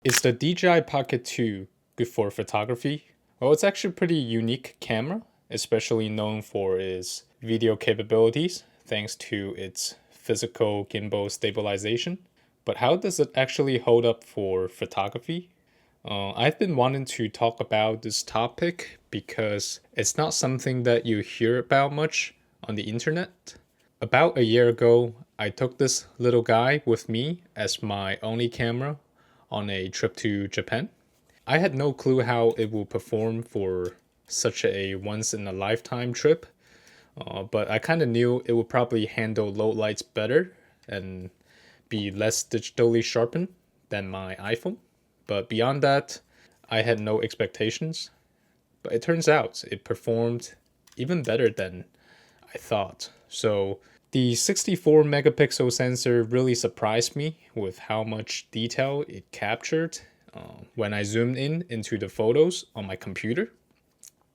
Is the DJI Pocket 2 good for photography? Well, it's actually a pretty unique camera, especially known for its video capabilities thanks to its physical gimbal stabilization. But how does it actually hold up for photography? I've been wanting to talk about this topic because it's not something that you hear about much on the internet. About a year ago, I took this little guy with me as my only camera on a trip to Japan. I had no clue how it will perform for such a once in a lifetime trip, but I kind of knew it would probably handle low lights better and be less digitally sharpened than my iPhone. But beyond that, I had no expectations. But it turns out it performed even better than I thought. So the 64 megapixel sensor really surprised me with how much detail it captured when I zoomed in into the photos on my computer.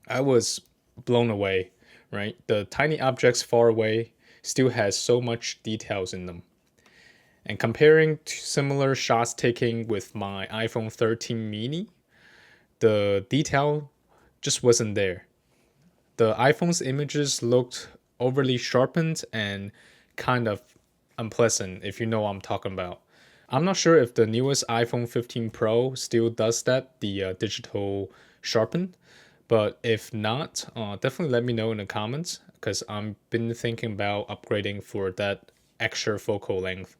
I was blown away, right? The tiny objects far away still has so much details in them. And comparing to similar shots taken with my iPhone 13 mini, the detail just wasn't there. The iPhone's images looked overly sharpened and kind of unpleasant, if you know what I'm talking about. I'm not sure if the newest iPhone 15 Pro still does that, the digital sharpen, but if not, definitely let me know in the comments because I've been thinking about upgrading for that extra focal length.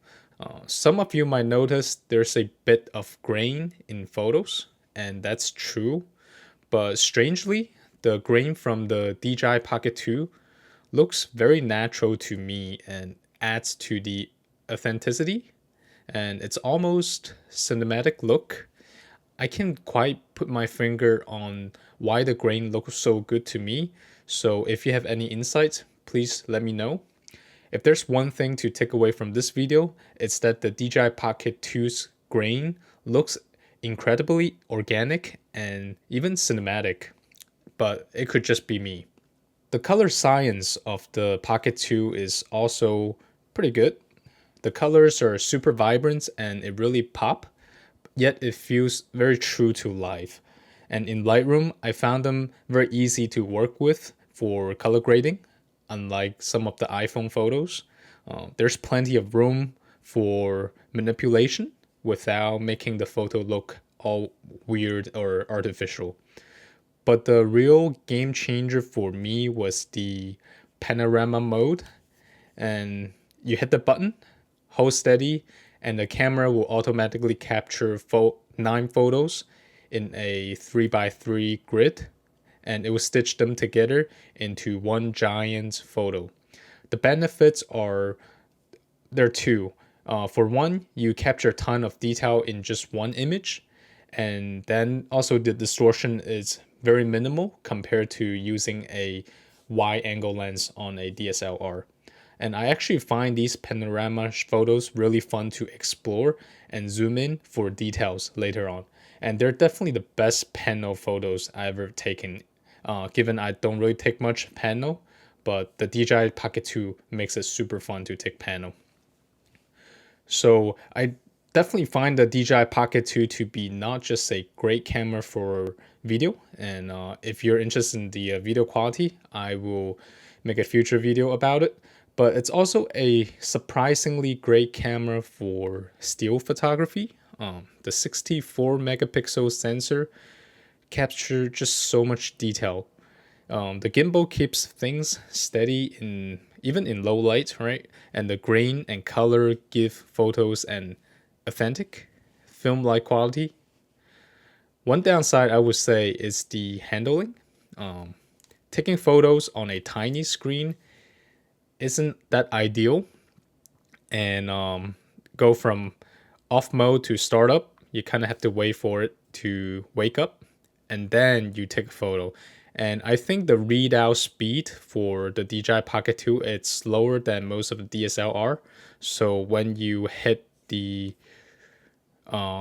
Some of you might notice there's a bit of grain in photos, and that's true, but strangely, the grain from the DJI Pocket 2 looks very natural to me and adds to the authenticity, and it's almost cinematic look. I can't quite put my finger on why the grain looks so good to me, so if you have any insights, please let me know. If there's one thing to take away from this video, it's that the DJI Pocket 2's grain looks incredibly organic and even cinematic, but it could just be me. The color science of the Pocket 2 is also pretty good. The colors are super vibrant and it really pop, yet it feels very true to life. And in Lightroom, I found them very easy to work with for color grading, unlike some of the iPhone photos. There's plenty of room for manipulation without making the photo look all weird or artificial. But the real game changer for me was the panorama mode. And you hit the button, hold steady, and the camera will automatically capture 9 photos in a 3x3 grid, and it will stitch them together into one giant photo. The benefits are there are two. For one, you capture a ton of detail in just one image, and then also the distortion is very minimal compared to using a wide angle lens on a DSLR. And I actually find these panorama photos really fun to explore and zoom in for details later on. And they're definitely the best pano photos I've ever taken, given I don't really take much pano, but the DJI Pocket 2 makes it super fun to take pano. So I definitely find the DJI Pocket 2 to be not just a great camera for video, and if you're interested in the video quality, I will make a future video about it. But it's also a surprisingly great camera for still photography. The 64 megapixel sensor captures just so much detail. The gimbal keeps things steady even in low light, right? And the grain and color give photos an authentic film-like quality. One downside I would say is the handling. Taking photos on a tiny screen isn't that ideal, and go from off mode to startup, you kind of have to wait for it to wake up and then you take a photo. And I think the readout speed for the DJI Pocket 2 it's slower than most of the DSLR. So when you hit the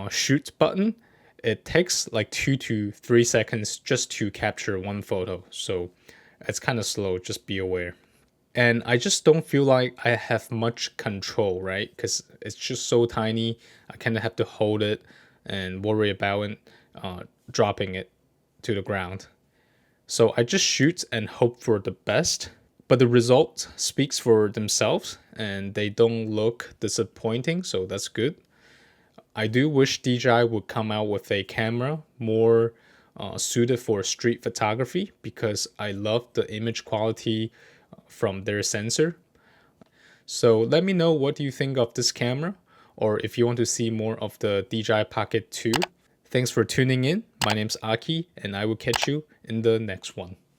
shoot button, it takes like 2 to 3 seconds just to capture one photo. So it's kind of slow, just be aware. And I just don't feel like I have much control, right? Because it's just so tiny. I kind of have to hold it and worry about it, dropping it to the ground. So I just shoot and hope for the best, but the result speaks for themselves and they don't look disappointing, so that's good. I do wish DJI would come out with a camera more suited for street photography, because I love the image quality from their sensor. So let me know what you think of this camera, or if you want to see more of the DJI Pocket 2. Thanks for tuning in. My name's Aki, and I will catch you in the next one.